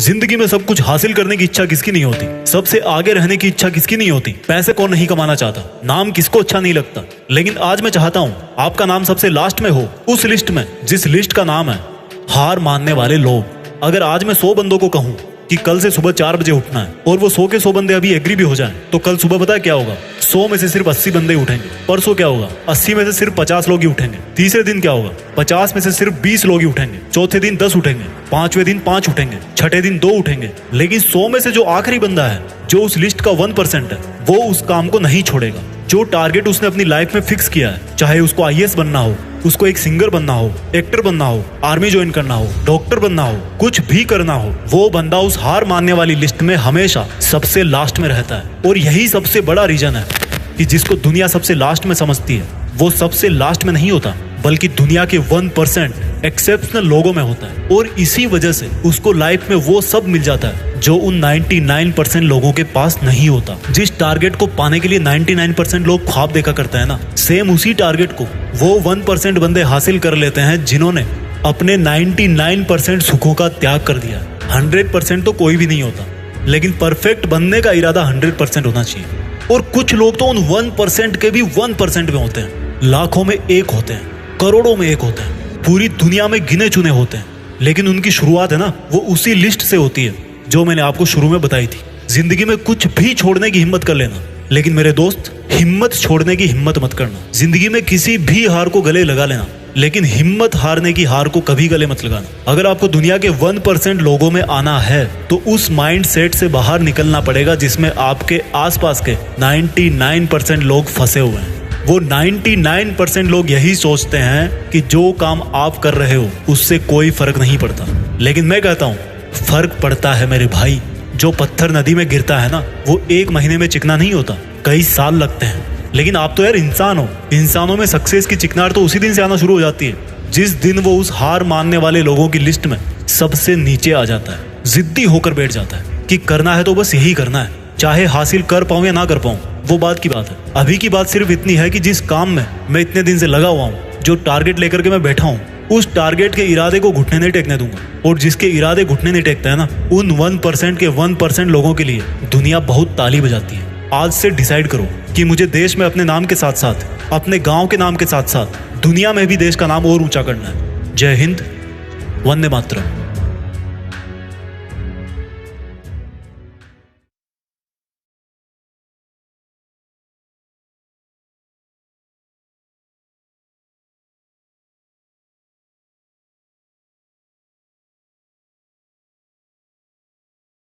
जिंदगी में सब कुछ हासिल करने की इच्छा किसकी नहीं होती? सबसे आगे रहने की इच्छा किसकी नहीं होती? पैसे कौन नहीं कमाना चाहता? नाम किसको अच्छा नहीं लगता? लेकिन आज मैं चाहता हूँ आपका नाम सबसे लास्ट में हो, उस लिस्ट में जिस लिस्ट का नाम है हार मानने वाले लोग। अगर आज मैं 100 बंदों को कहूँ कि कल से सुबह 4 बजे उठना है और वो 100 के 100 बंदे अभी एग्री भी हो जाएं, तो कल सुबह पता है क्या होगा? 100 में से सिर्फ 80 बंदे ही उठेंगे। परसों क्या होगा? 80 में से सिर्फ 50 लोग ही उठेंगे। तीसरे दिन क्या होगा? 50 में से सिर्फ 20 लोग ही उठेंगे। चौथे दिन 10 उठेंगे। पांचवें दिन 5 उठेंगे। छठे दिन 2 उठेंगे। लेकिन 100 में से जो आखिरी बंदा है, जो उस लिस्ट का 1% है, वो उस काम को नहीं छोड़ेगा। जो टारगेट उसने अपनी लाइफ में फिक्स किया है, चाहे उसको IAS बनना हो, उसको एक सिंगर बनना हो, एक्टर बनना हो, आर्मी ज्वाइन करना हो, डॉक्टर बनना हो, कुछ भी करना हो, वो बंदा उस हार मानने वाली लिस्ट में हमेशा सबसे लास्ट में रहता है। और यही सबसे बड़ा रीजन है कि जिसको दुनिया सबसे लास्ट में समझती है, वो सबसे लास्ट में नहीं होता, बल्कि दुनिया के 1% एक्सेप्शनल लोगों में होता है। और इसी वजह से उसको लाइफ में वो सब मिल जाता है जो उन 99% लोगों के पास नहीं होता। जिस टारगेट को पाने के लिए 99% लोग ख्वाब देखा करते हैं ना, सेम उसी टारगेट को वो 1% बंदे हासिल कर लेते हैं जिन्होंने अपने 99% सुखों का त्याग कर दिया। 100% तो कोई भी नहीं होता, लेकिन परफेक्ट बनने का इरादा 100% होना चाहिए। और कुछ लोग तो उन 1% के भी 1% में होते हैं। लाखों में एक होते हैं, करोड़ों में एक होते हैं, पूरी दुनिया में गिने चुने होते हैं, लेकिन उनकी शुरुआत है ना, वो उसी लिस्ट से होती है जो मैंने आपको शुरू में बताई थी। जिंदगी में कुछ भी छोड़ने की हिम्मत कर लेना, लेकिन मेरे दोस्त, हिम्मत छोड़ने की हिम्मत मत करना। जिंदगी में किसी भी हार को गले लगा लेना, लेकिन हिम्मत हारने की हार को कभी गले मत लगाना। अगर आपको दुनिया के 1% लोगों में आना है, तो उस माइंड सेट से बाहर निकलना पड़ेगा जिसमें आपके आसपास के 99% लोग फंसे हुए हैं। वो 99% लोग यही सोचते हैं कि जो काम आप कर रहे हो उससे कोई फर्क नहीं पड़ता, लेकिन मैं कहता हूँ फर्क पड़ता है मेरे भाई। जो पत्थर नदी में गिरता है ना, वो 1 महीने में चिकना नहीं होता, कई साल लगते हैं। लेकिन आप तो यार इंसान हो, इंसानों में सक्सेस की चिकनाहट तो उसी दिन से आना शुरू हो जाती है जिस दिन वो उस हार मानने वाले लोगों की लिस्ट में सबसे नीचे आ जाता है, जिद्दी होकर बैठ जाता है कि करना है तो बस यही करना है, चाहे हासिल कर पाऊं या ना कर पाऊं, वो बात की बात है। अभी की बात सिर्फ इतनी है कि जिस काम में मैं इतने दिन से लगा हुआ हूँ, जो टारगेट लेकर के मैं बैठा हूँ, उस टारगेट के इरादे को घुटने नहीं टेकने दूंगा। और जिसके इरादे घुटने नहीं टेकते हैं ना, उन 1% के 1% लोगों के लिए दुनिया बहुत ताली बजाती है। आज से डिसाइड करो कि मुझे देश में अपने नाम के साथ साथ, अपने गांव के नाम के साथ साथ दुनिया में भी देश का नाम और ऊंचा करना है। जय हिंद, वंदे मातरम।